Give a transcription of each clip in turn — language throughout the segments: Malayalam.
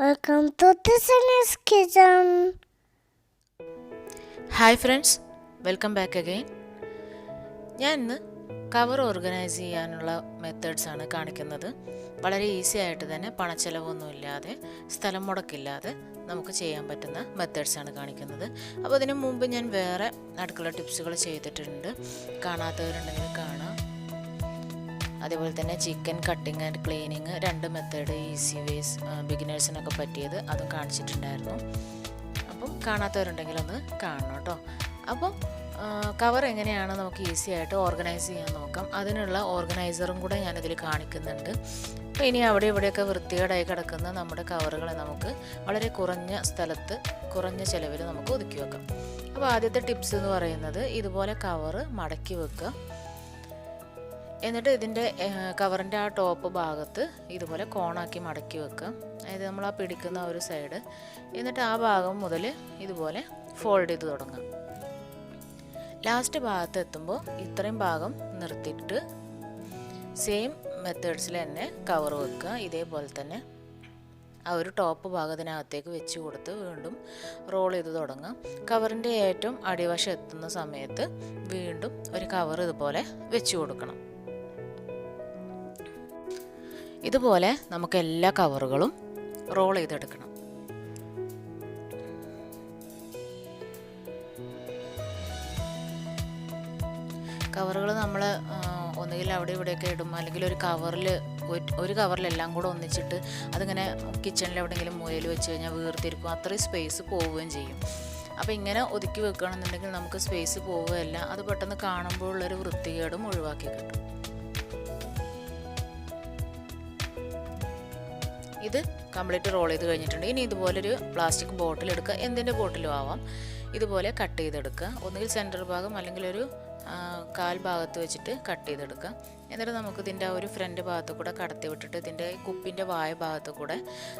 Welcome to Tiffany's Kitchen. Hi friends, welcome back again. ഞാൻ ഇന്ന് കവർ ഓർഗനൈസ് ചെയ്യാനുള്ള മെത്തേഡ്സാണ് കാണിക്കുന്നത്. വളരെ ഈസി ആയിട്ട് തന്നെ പണച്ചെലവൊന്നുമില്ലാതെ സ്ഥലം മുടക്കില്ലാതെ നമുക്ക് ചെയ്യാൻ പറ്റുന്ന മെത്തേഡ്സാണ് കാണിക്കുന്നത്. അപ്പോൾ അതിനു മുമ്പ് ഞാൻ വേറെ അടുക്കള ടിപ്സുകൾ ചെയ്തിട്ടുണ്ട്, കാണാത്തവരുണ്ടെങ്കിൽ കാണാം. അതേപോലെ തന്നെ chicken cutting and cleaning 2 method easy ways ബിഗിനേഴ്സിനൊക്കെ പറ്റിയത് അതും കാണിച്ചിട്ടുണ്ടായിരുന്നു. അപ്പം കാണാത്തവരുണ്ടെങ്കിൽ ഒന്ന് കാണണം കേട്ടോ. അപ്പം കവർ എങ്ങനെയാണ് നമുക്ക് ഈസി ആയിട്ട് ഓർഗനൈസ് ചെയ്യാൻ നോക്കാം. അതിനുള്ള ഓർഗനൈസറും കൂടെ ഞാനിതിൽ കാണിക്കുന്നുണ്ട്. അപ്പോൾ ഇനി അവിടെ ഇവിടെയൊക്കെ വൃത്തികേടായി കിടക്കുന്ന നമ്മുടെ കവറുകളെ നമുക്ക് വളരെ കുറഞ്ഞ സ്ഥലത്ത് കുറഞ്ഞ ചിലവിൽ നമുക്ക് ഒതുക്കി വെക്കാം. അപ്പോൾ ആദ്യത്തെ ടിപ്സ് എന്ന് പറയുന്നത് ഇതുപോലെ കവറ് മടക്കി വെക്കുക. എന്നിട്ട് ഇതിൻ്റെ കവറിൻ്റെ ആ ടോപ്പ് ഭാഗത്ത് ഇതുപോലെ കോണാക്കി മടക്കി വെക്കുക. അതായത് നമ്മൾ ആ പിടിക്കുന്ന ഒരു സൈഡ്, എന്നിട്ട് ആ ഭാഗം മുതൽ ഇതുപോലെ ഫോൾഡ് ചെയ്ത് തുടങ്ങാം. ലാസ്റ്റ് ഭാഗത്ത് എത്തുമ്പോൾ ഇത്രയും ഭാഗം നിർത്തിയിട്ട് സെയിം മെത്തേഡ്സിൽ തന്നെ കവർ വെക്കുക. ഇതേപോലെ തന്നെ ആ ഒരു ടോപ്പ് ഭാഗത്തിനകത്തേക്ക് വെച്ച് കൊടുത്ത് വീണ്ടും റോൾ ചെയ്ത് തുടങ്ങുക. കവറിൻ്റെ ഏറ്റവും അടിവശം എത്തുന്ന സമയത്ത് വീണ്ടും ഒരു കവർ ഇതുപോലെ വെച്ച് കൊടുക്കണം. ഇതുപോലെ നമുക്ക് എല്ലാ കവറുകളും റോൾ ചെയ്തെടുക്കണം. കവറുകൾ നമ്മൾ ഒന്നുകിൽ അവിടെ ഇവിടെയൊക്കെ ഇടും, അല്ലെങ്കിൽ ഒരു കവറിലെല്ലാം കൂടെ ഒന്നിച്ചിട്ട് അതിങ്ങനെ കിച്ചണിൽ എവിടെയെങ്കിലും മൂലയിൽ വെച്ച് കഴിഞ്ഞാൽ വീർത്തിരിക്കും, അത്രയും സ്പേസ് പോവുകയും ചെയ്യും. അപ്പോൾ ഇങ്ങനെ ഒതുക്കി വെക്കുകയാണെന്നുണ്ടെങ്കിൽ നമുക്ക് സ്പേസ് പോവുകയല്ല, അത് പെട്ടെന്ന് കാണുമ്പോഴുള്ളൊരു വൃത്തികേടും ഒഴിവാക്കി കിട്ടും. ഇത് കംപ്ലീറ്റ് റോൾ ചെയ്ത് കഴിഞ്ഞിട്ടുണ്ട്. ഇനി ഇതുപോലൊരു പ്ലാസ്റ്റിക് ബോട്ടിൽ എടുക്കുക, എന്തിൻ്റെ ബോട്ടിലും ആവാം. ഇതുപോലെ കട്ട് ചെയ്തെടുക്കുക. ഒന്നുകിൽ സെൻറ്റർ ഭാഗം അല്ലെങ്കിൽ ഒരു കാൽ ഭാഗത്ത് വെച്ചിട്ട് കട്ട് ചെയ്തെടുക്കുക. എന്നിട്ട് നമുക്ക് ഇതിൻ്റെ ആ ഒരു ഫ്രണ്ട് ഭാഗത്ത് കൂടെ കടത്തി വിട്ടിട്ട് ഇതിൻ്റെ കുപ്പിൻ്റെ വായ ഭാഗത്ത് കൂടെ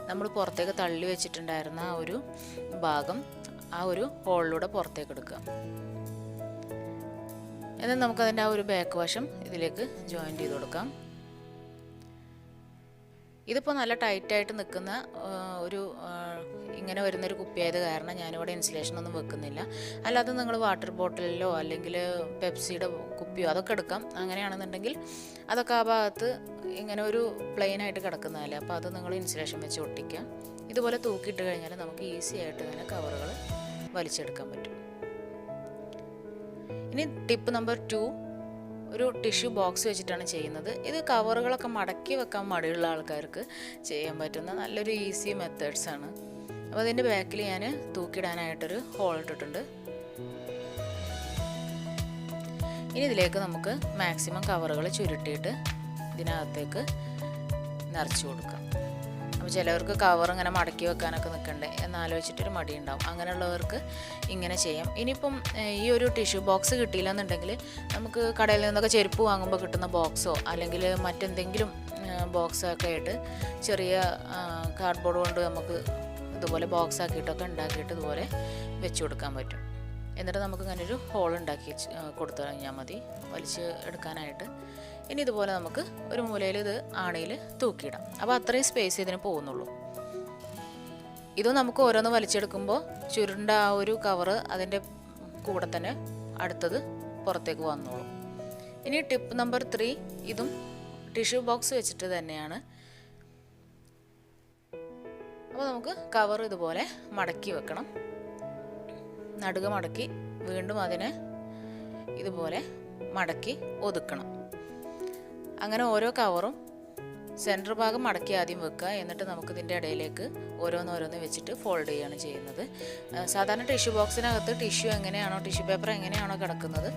നമ്മൾ പുറത്തേക്ക് തള്ളി വെച്ചിട്ടുണ്ടായിരുന്ന ആ ഒരു ഭാഗം ആ ഒരു ഹോളിലൂടെ പുറത്തേക്ക് എടുക്കുക. എന്നിട്ട് നമുക്കതിൻ്റെ ആ ഒരു ബാക്ക് വശം ഇതിലേക്ക് ജോയിൻറ്റ് ചെയ്ത് കൊടുക്കാം. ഇതിപ്പോൾ നല്ല ടൈറ്റായിട്ട് നിൽക്കുന്ന ഒരു ഇങ്ങനെ വരുന്നൊരു കുപ്പിയായത് കാരണം ഞാനിവിടെ ഇൻസുലേഷനൊന്നും വെക്കുന്നില്ല. അല്ലാതെ നിങ്ങൾ വാട്ടർ ബോട്ടിലിലോ അല്ലെങ്കിൽ പെപ്സിയുടെ കുപ്പിയോ അതൊക്കെ എടുക്കാം. അങ്ങനെയാണെന്നുണ്ടെങ്കിൽ അതൊക്കെ ആ ഭാഗത്ത് ഇങ്ങനെ ഒരു പ്ലെയിനായിട്ട് കിടക്കുന്നതല്ലേ, അപ്പോൾ അത് നിങ്ങൾ ഇൻസുലേഷൻ വെച്ച് ഒട്ടിക്കുക. ഇതുപോലെ തൂക്കിയിട്ട് കഴിഞ്ഞാൽ നമുക്ക് ഈസി ആയിട്ട് തന്നെ കവറുകൾ വലിച്ചെടുക്കാൻ പറ്റും. ഇനി ടിപ്പ് നമ്പർ 2, ഒരു ടിഷ്യൂ ബോക്സ് വെച്ചിട്ടാണ് ചെയ്യുന്നത്. ഇത് കവറുകളൊക്കെ മടക്കി വെക്കാൻ മടിയുള്ള ആൾക്കാർക്ക് ചെയ്യാൻ പറ്റുന്ന നല്ലൊരു ഈസി മെത്തേഡ്സാണ്. അപ്പോൾ അതിൻ്റെ ബാക്കിൽ ഞാൻ തൂക്കിയിടാനായിട്ടൊരു ഹോൾ ഇട്ടിട്ടുണ്ട്. ഇനി ഇതിലേക്ക് നമുക്ക് മാക്സിമം കവറുകൾ ചുരുട്ടിയിട്ട് ഇതിനകത്തേക്ക് നിറച്ച് കൊടുക്കാം. അപ്പോൾ ചിലവർക്ക് കവർ ഇങ്ങനെ മടക്കി വെക്കാനൊക്കെ നിൽക്കണ്ടേ എന്നാലോചിച്ചിട്ടൊരു മടി ഉണ്ടാവും. അങ്ങനെയുള്ളവർക്ക് ഇങ്ങനെ ചെയ്യാം. ഇനിയിപ്പം ഈ ഒരു ടിഷ്യൂ ബോക്സ് കിട്ടിയില്ല എന്നുണ്ടെങ്കിൽ നമുക്ക് കടയിൽ നിന്നൊക്കെ ചെരുപ്പ് വാങ്ങുമ്പോൾ കിട്ടുന്ന ബോക്സോ അല്ലെങ്കിൽ മറ്റെന്തെങ്കിലും ബോക്സൊക്കെ ആയിട്ട് ചെറിയ കാർഡ്ബോർഡ് കൊണ്ട് നമുക്ക് ഇതുപോലെ ബോക്സ് ആക്കിയിട്ടൊക്കെ ഉണ്ടാക്കിയിട്ട് ഇതുപോലെ വെച്ച് കൊടുക്കാൻ പറ്റും. എന്നിട്ട് നമുക്ക് ഇങ്ങനെ ഒരു ഹോൾ ഉണ്ടാക്കി കൊടുത്തു കഴിഞ്ഞാൽ മതി വലിച്ച് എടുക്കാനായിട്ട്. ഇനി ഇതുപോലെ നമുക്ക് ഒരു മൂലയിൽ ഇത് ആണിയിൽ തൂക്കിയിടാം. അപ്പോൾ അത്രയും സ്പേസ് ഇതിന് പോകുന്നുള്ളൂ. ഇത് നമുക്ക് ഓരോന്ന് വലിച്ചെടുക്കുമ്പോൾ ചുരുണ്ട ആ ഒരു കവറ് അതിൻ്റെ കൂടെ തന്നെ അടുത്തത് പുറത്തേക്ക് വന്നോളും. ഇനി ടിപ്പ് നമ്പർ 3, ഇതും ടിഷ്യൂ ബോക്സ് വെച്ചിട്ട് തന്നെയാണ്. അപ്പോൾ നമുക്ക് കവർ ഇതുപോലെ മടക്കി വെക്കണം. നടുക മടക്കി വീണ്ടും അതിനെ ഇതുപോലെ മടക്കി ഒതുക്കണം. അങ്ങനെ ഓരോ കവറും സെൻറ്റർ ഭാഗം മടക്കി ആദ്യം വെക്കുക. എന്നിട്ട് നമുക്കിതിൻ്റെ ഇടയിലേക്ക് ഓരോന്നോരോന്ന് വെച്ചിട്ട് ഫോൾഡ് ചെയ്യുകയാണ് ചെയ്യുന്നത്. സാധാരണ ടിഷ്യൂ ബോക്സിനകത്ത് ടിഷ്യൂ പേപ്പർ എങ്ങനെയാണോ കിടക്കുന്നത്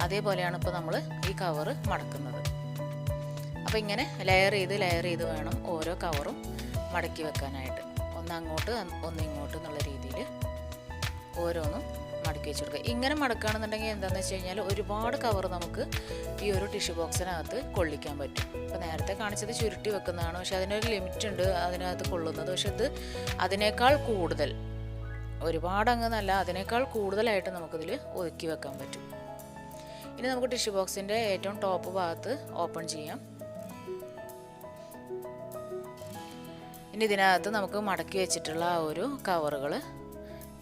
അതേപോലെയാണ് ഇപ്പോൾ നമ്മൾ ഈ കവറ് മടക്കുന്നത്. അപ്പോൾ ഇങ്ങനെ ലെയർ ചെയ്ത് വേണം ഓരോ കവറും മടക്കി വെക്കാനായിട്ട്. ഒന്ന് അങ്ങോട്ട് ഒന്ന് ഇങ്ങോട്ട് എന്നുള്ള രീതിയിൽ ഓരോന്നും മടക്കി വെച്ച് കൊടുക്കുക. ഇങ്ങനെ മടക്കുകയാണെന്നുണ്ടെങ്കിൽ എന്താണെന്ന് വെച്ച് കഴിഞ്ഞാൽ ഒരുപാട് കവർ നമുക്ക് ഈ ഒരു ടിഷ്യൂ ബോക്സിനകത്ത് കൊള്ളിക്കാൻ പറ്റും. ഇപ്പോൾ നേരത്തെ കാണിച്ചത് ചുരുട്ടി വെക്കുന്നതാണ്, പക്ഷേ അതിനൊരു ലിമിറ്റ് ഉണ്ട് അതിനകത്ത് കൊള്ളുന്നത്. പക്ഷെ ഇത് അതിനേക്കാൾ കൂടുതൽ, ഒരുപാട് അങ്ങനല്ല, അതിനേക്കാൾ കൂടുതലായിട്ട് നമുക്കിതിൽ ഒതുക്കി വെക്കാൻ പറ്റും. ഇനി നമുക്ക് ടിഷ്യൂ ബോക്സിൻ്റെ ഏറ്റവും ടോപ്പ് ഭാഗത്ത് ഓപ്പൺ ചെയ്യാം. ഇനി ഇതിനകത്ത് നമുക്ക് മടക്കി വെച്ചിട്ടുള്ള ആ ഒരു കവറുകൾ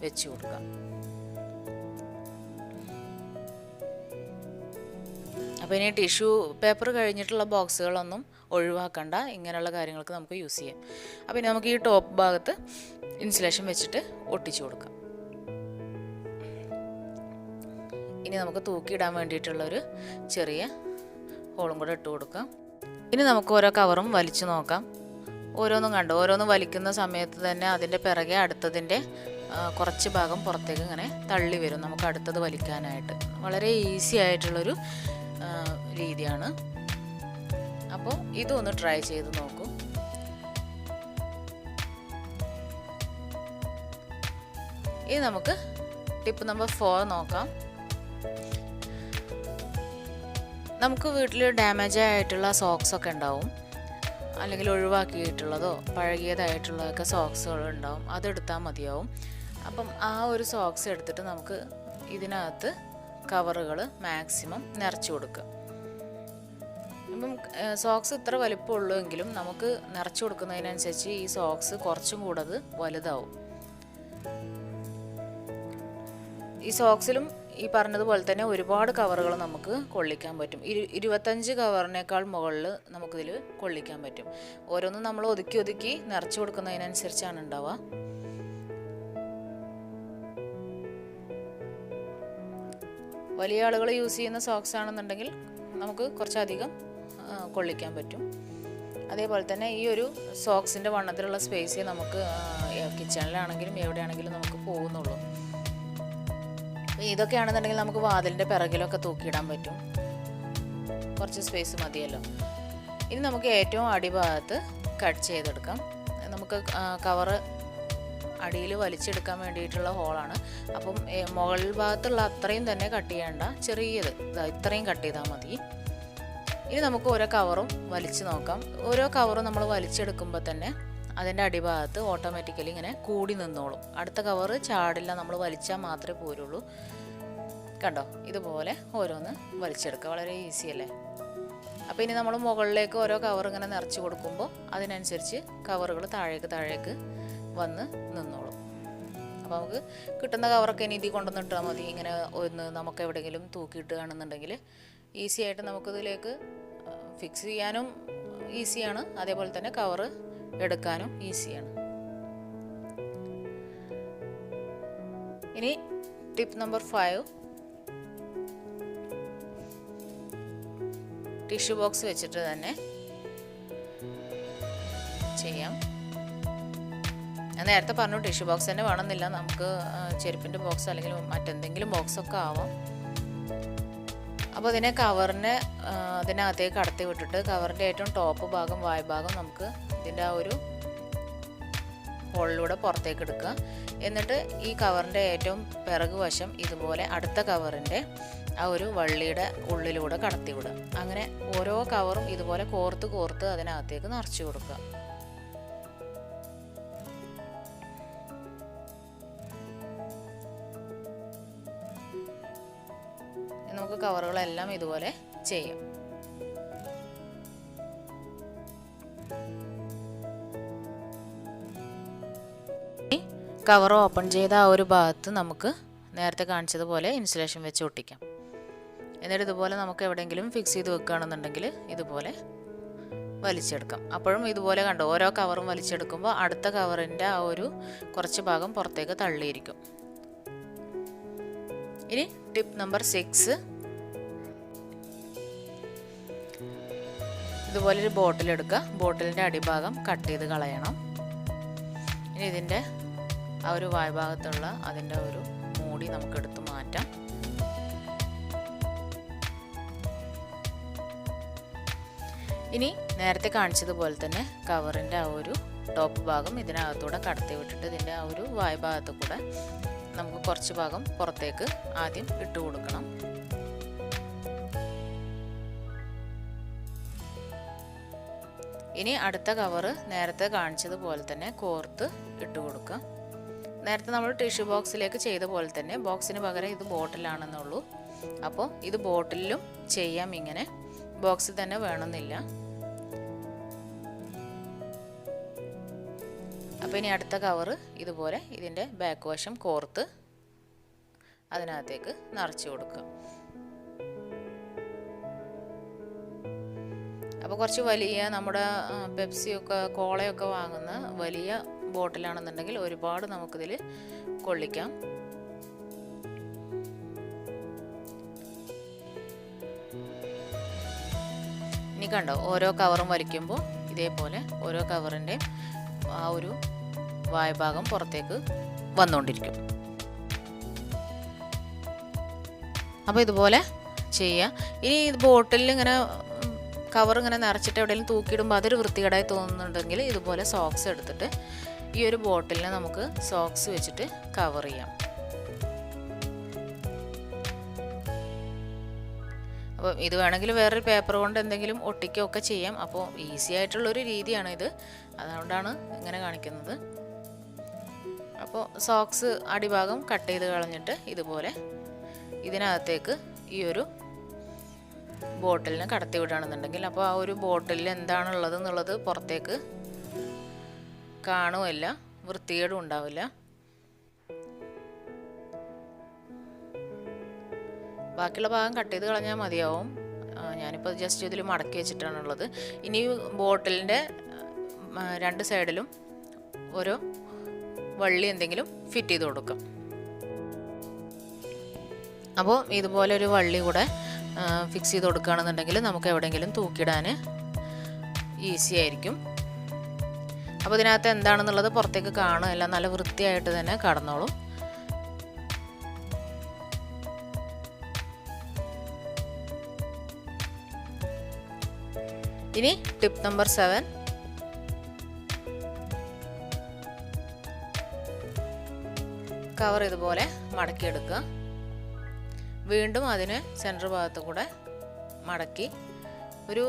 വെച്ച് കൊടുക്കാം. അപ്പോൾ ഇനി ടിഷ്യൂ പേപ്പർ കഴിഞ്ഞിട്ടുള്ള ബോക്സുകളൊന്നും ഒഴിവാക്കണ്ട, ഇങ്ങനെയുള്ള കാര്യങ്ങൾക്ക് നമുക്ക് യൂസ് ചെയ്യാം. അപ്പോൾ ഇനി നമുക്ക് ഈ ടോപ്പ് ഭാഗത്ത് ഇൻസുലേഷൻ വെച്ചിട്ട് ഒട്ടിച്ചു കൊടുക്കാം. ഇനി നമുക്ക് തൂക്കിയിടാൻ വേണ്ടിയിട്ടുള്ളൊരു ചെറിയ ഹോളും കൂടെ ഇട്ട് കൊടുക്കാം. ഇനി നമുക്ക് ഓരോ കവറും വലിച്ചു നോക്കാം. ഓരോന്നും വലിക്കുന്ന സമയത്ത് തന്നെ അതിൻ്റെ പിറകെ അടുത്തതിൻ്റെ കുറച്ച് ഭാഗം പുറത്തേക്ക് ഇങ്ങനെ തള്ളി വരും നമുക്ക് അടുത്തത് വലിക്കാനായിട്ട്. വളരെ ഈസി ആയിട്ടുള്ളൊരു രീതിയാണ്. അപ്പോൾ ഇതൊന്ന് ട്രൈ ചെയ്ത് നോക്കൂ. ഇനി നമുക്ക് ടിപ്പ് നമ്പർ 4 നോക്കാം. നമുക്ക് വീട്ടിൽ ഡാമേജ് ആയിട്ടുള്ള സോക്സ് ഒക്കെ ഉണ്ടാവും, അല്ലെങ്കിൽ ഒഴിവാക്കിയിട്ടുള്ളതോ പഴകിയതായിട്ടുള്ളതൊക്കെ സോക്സുകൾ ഉണ്ടാവും. അതെടുത്താൽ മതിയാവും. അപ്പം ആ ഒരു സോക്സ് എടുത്തിട്ട് നമുക്ക് ഇതിനകത്ത് കവറുകൾ മാക്സിമം നിറച്ച് കൊടുക്കുക. അപ്പം സോക്സ് ഇത്ര വലിപ്പമുള്ളൂ എങ്കിലും നമുക്ക് നിറച്ച് കൊടുക്കുന്നതിനനുസരിച്ച് ഈ സോക്സ് കുറച്ചും കൂടെ അത് വലുതാവും. ഈ സോക്സിലും ഈ പറഞ്ഞതുപോലെ തന്നെ ഒരുപാട് കവറുകൾ നമുക്ക് കൊള്ളിക്കാൻ പറ്റും. 25 കവറിനേക്കാൾ മുകളിൽ നമുക്കിതിൽ കൊള്ളിക്കാൻ പറ്റും. ഓരോന്നും നമ്മൾ ഒതുക്കി നിറച്ച് കൊടുക്കുന്നതിനനുസരിച്ചാണ് ഉണ്ടാവുക. വലിയ ആളുകൾ യൂസ് ചെയ്യുന്ന സോക്സ് ആണെന്നുണ്ടെങ്കിൽ നമുക്ക് കുറച്ചധികം കൊള്ളിക്കാൻ പറ്റും. അതേപോലെ തന്നെ ഈ ഒരു സോക്സിൻ്റെ വണ്ണത്തിലുള്ള സ്പേസ് നമുക്ക് കിച്ചണിലാണെങ്കിലും എവിടെയാണെങ്കിലും നമുക്ക് പോകുന്നുള്ളൂ. ഇതൊക്കെയാണെന്നുണ്ടെങ്കിൽ നമുക്ക് വാതിലിൻ്റെ പിറകിലൊക്കെ തൂക്കിയിടാൻ പറ്റും. കുറച്ച് സ്പേസ് മതിയല്ലോ. ഇനി നമുക്ക് ഏറ്റവും അടിഭാഗത്ത് കട്ട് ചെയ്തെടുക്കാം. നമുക്ക് കവറ് അടിയിൽ വലിച്ചെടുക്കാൻ വേണ്ടിയിട്ടുള്ള ഹോളാണ്. അപ്പം മുകൾ ഭാഗത്തുള്ള അത്രയും തന്നെ കട്ട് ചെയ്യേണ്ട, ചെറിയത് ഇത്രയും കട്ട് ചെയ്താൽ മതി. ഇനി നമുക്ക് ഓരോ കവറും വലിച്ചു നോക്കാം. ഓരോ കവറും നമ്മൾ വലിച്ചെടുക്കുമ്പോൾ തന്നെ അതിൻ്റെ അടിഭാഗത്ത് ഓട്ടോമാറ്റിക്കലി ഇങ്ങനെ കൂടി നിന്നോളും. അടുത്ത കവറ് ചാടില്ല, നമ്മൾ വലിച്ചാൽ മാത്രമേ പോരുള്ളൂ. കണ്ടോ, ഇതുപോലെ ഓരോന്ന് വലിച്ചെടുക്കുക. വളരെ ഈസി അല്ലേ? അപ്പോൾ ഇനി നമ്മൾ മുകളിലേക്ക് ഓരോ കവർ ഇങ്ങനെ നിറച്ച് കൊടുക്കുമ്പോൾ അതിനനുസരിച്ച് കവറുകൾ താഴേക്ക് വന്ന് നിന്നോളും. അപ്പോൾ നമുക്ക് കിട്ടുന്ന കവറൊക്കെ ഇനി ഇതിൽ കൊണ്ടുവന്നിട്ടാൽ മതി. ഇങ്ങനെ ഒന്ന് നമുക്ക് എവിടെയെങ്കിലും തൂക്കിയിട്ടുകയാണെന്നുണ്ടെങ്കിൽ ഈസി ആയിട്ട് നമുക്കിതിലേക്ക് ഫിക്സ് ചെയ്യാനും ഈസിയാണ്, അതേപോലെ തന്നെ കവറ് എടുക്കാനും ഈസിയാണ്. ഇനി ടിപ്പ് നമ്പർ 5, ടിഷ്യൂ ബോക്സ് വെച്ചിട്ട് തന്നെ ചെയ്യാം. ഞാൻ നേരത്തെ പറഞ്ഞു ടിഷ്യൂ ബോക്സ് തന്നെ വേണമെന്നില്ല, നമുക്ക് ചെരുപ്പിൻ്റെ ബോക്സ് അല്ലെങ്കിൽ മറ്റെന്തെങ്കിലും ബോക്സൊക്കെ ആവാം. അപ്പോൾ ഇതിനെ കവറിനെ അതിനകത്തേക്ക് കടത്തി വിട്ടിട്ട് കവറിൻ്റെ ഏറ്റവും ടോപ്പ് ഭാഗം വായ്ഭാഗം നമുക്ക് ഇതിൻ്റെ ആ ഒരു ഹോളിലൂടെ പുറത്തേക്ക് എടുക്കുക. എന്നിട്ട് ഈ കവറിൻ്റെ ഏറ്റവും പിറകു വശം ഇതുപോലെ അടുത്ത കവറിൻ്റെ ആ ഒരു വള്ളിയുടെ ഉള്ളിലൂടെ കടത്തി വിടുക. അങ്ങനെ ഓരോ കവറും ഇതുപോലെ കോർത്ത് അതിനകത്തേക്ക് നിറച്ച് കൊടുക്കുക. നമുക്ക് കവറുകളെല്ലാം ഇതുപോലെ ചെയ്യാം. കവർ ഓപ്പൺ ചെയ്ത ആ ഒരു ഭാഗത്ത് നമുക്ക് നേരത്തെ കാണിച്ചതുപോലെ ഇൻസുലേഷൻ വെച്ച് ഒട്ടിക്കാം. എന്നിട്ട് ഇതുപോലെ നമുക്ക് എവിടെയെങ്കിലും ഫിക്സ് ചെയ്ത് വെക്കുകയാണെന്നുണ്ടെങ്കിൽ ഇതുപോലെ വലിച്ചെടുക്കാം. അപ്പോഴും ഇതുപോലെ കണ്ടോ, ഓരോ കവറും വലിച്ചെടുക്കുമ്പോൾ അടുത്ത കവറിൻ്റെ ആ ഒരു കുറച്ച് ഭാഗം പുറത്തേക്ക് തള്ളിയിരിക്കും. ഇനി ടിപ്പ് നമ്പർ 6, ഇതുപോലൊരു ബോട്ടിൽ എടുക്കുക. ബോട്ടിലിൻ്റെ അടിഭാഗം കട്ട് ചെയ്ത് കളയണം. ഇനി ഇതിൻ്റെ ആ ഒരു വായ്ഭാഗത്തുള്ള അതിൻ്റെ ഒരു മൂടി നമുക്ക് എടുത്ത് മാറ്റാം. ഇനി നേരത്തെ കാണിച്ചതുപോലെ തന്നെ കവറിൻ്റെ ആ ഒരു ടോപ്പ് ഭാഗം ഇതിനകത്തൂടെ കടത്തി വിട്ടിട്ട് ഇതിൻ്റെ ആ ഒരു വായ്ഭാഗത്ത് കൂടെ നമുക്ക് കുറച്ച് ഭാഗം പുറത്തേക്ക് ആദ്യം ഇട്ട് കൊടുക്കണം. ഇനി അടുത്ത കവറ് നേരത്തെ കാണിച്ചതുപോലെ തന്നെ കോർത്ത് ഇട്ട് കൊടുക്കുക. നേരത്തെ നമ്മൾ ടിഷ്യൂ ബോക്സിലേക്ക് ചെയ്ത പോലെ തന്നെ, ബോക്സിന് പകരം ഇത് ബോട്ടിലാണെന്നുള്ളൂ. അപ്പോൾ ഇത് ബോട്ടിലും ചെയ്യാം. ഇങ്ങനെ ബോക്സിൽ തന്നെ വേണമെന്നില്ല. അപ്പോൾ ഇനി അടുത്ത കവർ ഇതുപോലെ ഇതിൻ്റെ ബാക്ക് വശം കോർത്ത് അതിനകത്തേക്ക് നിറച്ച് കൊടുക്കുക. അപ്പോൾ കുറച്ച് വലിയ നമ്മുടെ പെപ്സിയൊക്കെ കോളയൊക്കെ വാങ്ങുന്ന വലിയ ബോട്ടിലാണെന്നുണ്ടെങ്കിൽ ഒരുപാട് നമുക്കിതിൽ കൊള്ളിക്കാം. ഇനി കണ്ടോ, ഓരോ കവറും വലിക്കുമ്പോൾ ഇതേപോലെ ഓരോ കവറിൻ്റെ ആ ഒരു വായ്ഭാഗം പുറത്തേക്ക് വന്നുകൊണ്ടിരിക്കും. അപ്പോൾ ഇതുപോലെ ചെയ്യുക. ഇനി ഇത് ബോട്ടിലിൽ ഇങ്ങനെ കവർ ഇങ്ങനെ നിറച്ചിട്ട് എവിടെയെങ്കിലും തൂക്കിയിടുമ്പോൾ അതൊരു വൃത്തികേടായി തോന്നുന്നുണ്ടെങ്കിൽ ഇതുപോലെ സോക്സ് എടുത്തിട്ട് ഈ ഒരു ബോട്ടിലിനെ നമുക്ക് സോക്സ് വെച്ചിട്ട് കവർ ചെയ്യാം. അപ്പോൾ ഇത് വേണമെങ്കിൽ വേറൊരു പേപ്പർ കൊണ്ട് എന്തെങ്കിലും ഒട്ടിക്കുകയൊക്കെ ചെയ്യാം. അപ്പോൾ ഈസി ആയിട്ടുള്ളൊരു രീതിയാണ് ഇത്, അതുകൊണ്ടാണ് ഇങ്ങനെ കാണിക്കുന്നത്. അപ്പോൾ സോക്സ് അടിഭാഗം കട്ട് ചെയ്ത് കളഞ്ഞിട്ട് ഇതുപോലെ ഇതിനകത്തേക്ക് ഈ ഒരു ബോട്ടിലിനെ കടത്തി വിടുകയാണെന്നുണ്ടെങ്കിൽ അപ്പോൾ ആ ഒരു ബോട്ടിലിൽ എന്താണുള്ളത് എന്നുള്ളത് പുറത്തേക്ക് കാണുമില്ല, വൃത്തികേടും ഉണ്ടാവില്ല. ബാക്കിയുള്ള ഭാഗം കട്ട് ചെയ്ത് കളഞ്ഞാൽ മതിയാവും. ഞാനിപ്പോൾ ജസ്റ്റ് ഇതിൽ മടക്കി വെച്ചിട്ടാണുള്ളത്. ഇനി ബോട്ടിലിൻ്റെ രണ്ട് സൈഡിലും ഓരോ വള്ളി എന്തെങ്കിലും ഫിറ്റ് ചെയ്ത് കൊടുക്കാം. അപ്പോൾ ഇതുപോലെ ഒരു വള്ളി കൂടെ ഫിക്സ് ചെയ്ത് കൊടുക്കുകയാണെന്നുണ്ടെങ്കിൽ നമുക്ക് എവിടെയെങ്കിലും തൂക്കിയിടാൻ ഈസി ആയിരിക്കും. അപ്പോൾ ഇതിനകത്ത് എന്താണെന്നുള്ളത് പുറത്തേക്ക് കാണുകയില്ല, നല്ല വൃത്തിയായിട്ട് തന്നെ കടന്നോളും. ഇനി ടിപ്പ് നമ്പർ 7, കവർ ഇതുപോലെ മടക്കിയെടുക്കുക. വീണ്ടും അതിന് സെൻറ്റർ ഭാഗത്ത് കൂടെ മടക്കി ഒരു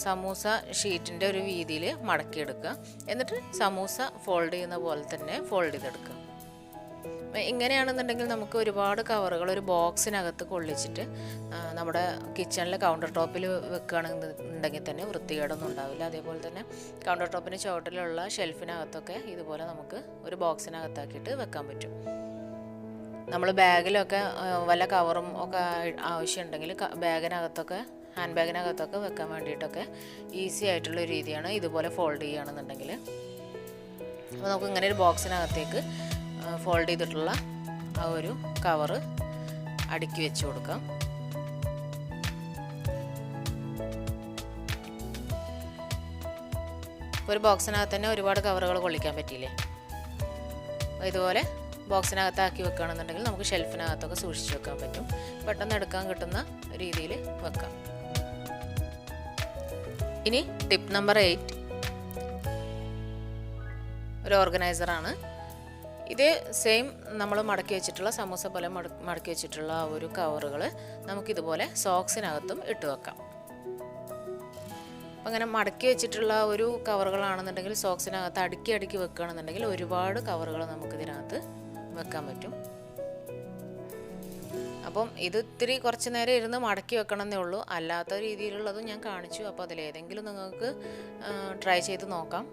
സമൂസ ഷീറ്റിൻ്റെ ഒരു വീതിയിൽ മടക്കിയെടുക്കുക. എന്നിട്ട് സമൂസ ഫോൾഡ് ചെയ്യുന്ന പോലെ തന്നെ ഫോൾഡ് ചെയ്തെടുക്കുക. ഇങ്ങനെയാണെന്നുണ്ടെങ്കിൽ നമുക്ക് ഒരുപാട് കവറുകൾ ഒരു ബോക്സിനകത്ത് കൊള്ളിച്ചിട്ട് നമ്മുടെ കിച്ചണിലെ കൗണ്ടർ ടോപ്പിൽ വെക്കുകയാണെന്നുണ്ടെങ്കിൽ തന്നെ വൃത്തികേടൊന്നും ഉണ്ടാവില്ല. അതേപോലെ തന്നെ കൗണ്ടർ ടോപ്പിന് ചുവട്ടിലുള്ള ഷെൽഫിനകത്തൊക്കെ ഇതുപോലെ നമുക്ക് ഒരു ബോക്സിനകത്താക്കിയിട്ട് വെക്കാൻ പറ്റും. നമ്മൾ ബാഗിലൊക്കെ വല്ല കവറും ഒക്കെ ആവശ്യമുണ്ടെങ്കിൽ ബാഗിനകത്തൊക്കെ ഹാൻഡ് ബാഗിനകത്തൊക്കെ വെക്കാൻ വേണ്ടിയിട്ടൊക്കെ ഈസി ആയിട്ടുള്ള രീതിയാണ് ഇതുപോലെ ഫോൾഡ് ചെയ്യുകയാണെന്നുണ്ടെങ്കിൽ. അപ്പോൾ നമുക്ക് ഇങ്ങനെ ഒരു ബോക്സിനകത്തേക്ക് ഫോൾഡ് ചെയ്തിട്ടുള്ള ആ ഒരു കവറ് അടുക്കി വെച്ച് കൊടുക്കാം. ഒരു ബോക്സിനകത്ത് തന്നെ ഒരുപാട് കവറുകൾ കൊള്ളിക്കാൻ പറ്റിയില്ലേ. ഇതുപോലെ ബോക്സിനകത്താക്കി വെക്കുകയാണെന്നുണ്ടെങ്കിൽ നമുക്ക് ഷെൽഫിനകത്തൊക്കെ സൂക്ഷിച്ച് വെക്കാൻ പറ്റും. പെട്ടെന്ന് എടുക്കാൻ കിട്ടുന്ന രീതിയിൽ വെക്കാം. ഇനി ടിപ്പ് നമ്പർ 8, ഒരു ഓർഗനൈസറാണ്. ഇത് സെയിം നമ്മൾ മടക്കി വെച്ചിട്ടുള്ള സമൂസ പോലെ മടക്കി വെച്ചിട്ടുള്ള ആ ഒരു കവറുകൾ നമുക്കിതുപോലെ സോക്സിനകത്തും ഇട്ട് വെക്കാം. അപ്പം അങ്ങനെ മടക്കി വെച്ചിട്ടുള്ള ഒരു കവറുകളാണെന്നുണ്ടെങ്കിൽ സോക്സിനകത്ത് അടുക്കി വെക്കുകയാണെന്നുണ്ടെങ്കിൽ ഒരുപാട് കവറുകൾ നമുക്കിതിനകത്ത് വെക്കാൻ പറ്റും. അപ്പം ഇത് ഇത്തിരി കുറച്ച് നേരം ഇരുന്ന് മടക്കി വെക്കണമെന്നേ ഉള്ളൂ. അല്ലാത്ത രീതിയിലുള്ളതും ഞാൻ കാണിച്ചു. അപ്പോൾ അതിലേതെങ്കിലും നിങ്ങൾക്ക് ട്രൈ ചെയ്ത് നോക്കാം.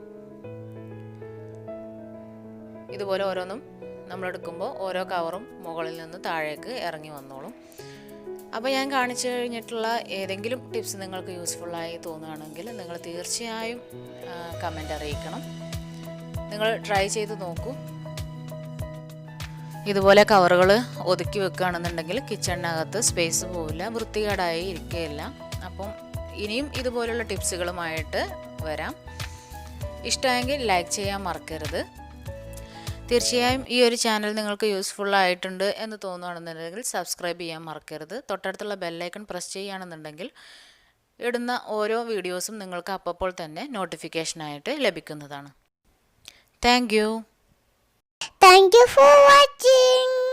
ഇതുപോലെ ഓരോന്നും നമ്മളെടുക്കുമ്പോൾ ഓരോ കവറും മുകളിൽ നിന്ന് താഴേക്ക് ഇറങ്ങി വന്നോളും. അപ്പോൾ ഞാൻ കാണിച്ചു കഴിഞ്ഞിട്ടുള്ള ഏതെങ്കിലും ടിപ്സ് നിങ്ങൾക്ക് യൂസ്ഫുള്ളായി തോന്നുകയാണെങ്കിൽ നിങ്ങൾ തീർച്ചയായും കമൻ്റ് അറിയിക്കണം. നിങ്ങൾ ട്രൈ ചെയ്ത് നോക്കൂ. ഇതുപോലെ കവറുകൾ ഒതുക്കി വെക്കുകയാണെന്നുണ്ടെങ്കിൽ കിച്ചണിനകത്ത് സ്പേസ് പോവില്ല, വൃത്തികേടായി ഇരിക്കുകയില്ല. അപ്പം ഇനിയും ഇതുപോലുള്ള ടിപ്സുകളുമായിട്ട് വരാം. ഇഷ്ടമായെങ്കിൽ ലൈക്ക് ചെയ്യാൻ മറക്കരുത്. തീർച്ചയായും ഈ ഒരു ചാനൽ നിങ്ങൾക്ക് യൂസ്ഫുൾ ആയിട്ടുണ്ട് എന്ന് തോന്നുകയാണെന്നുണ്ടെങ്കിൽ സബ്സ്ക്രൈബ് ചെയ്യാൻ മറക്കരുത്. തൊട്ടടുത്തുള്ള ബെല്ലൈക്കൺ പ്രസ് ചെയ്യുകയാണെന്നുണ്ടെങ്കിൽ ഇടുന്ന ഓരോ വീഡിയോസും നിങ്ങൾക്ക് അപ്പോൾ തന്നെ നോട്ടിഫിക്കേഷനായിട്ട് ലഭിക്കുന്നതാണ്. Thank you for watching.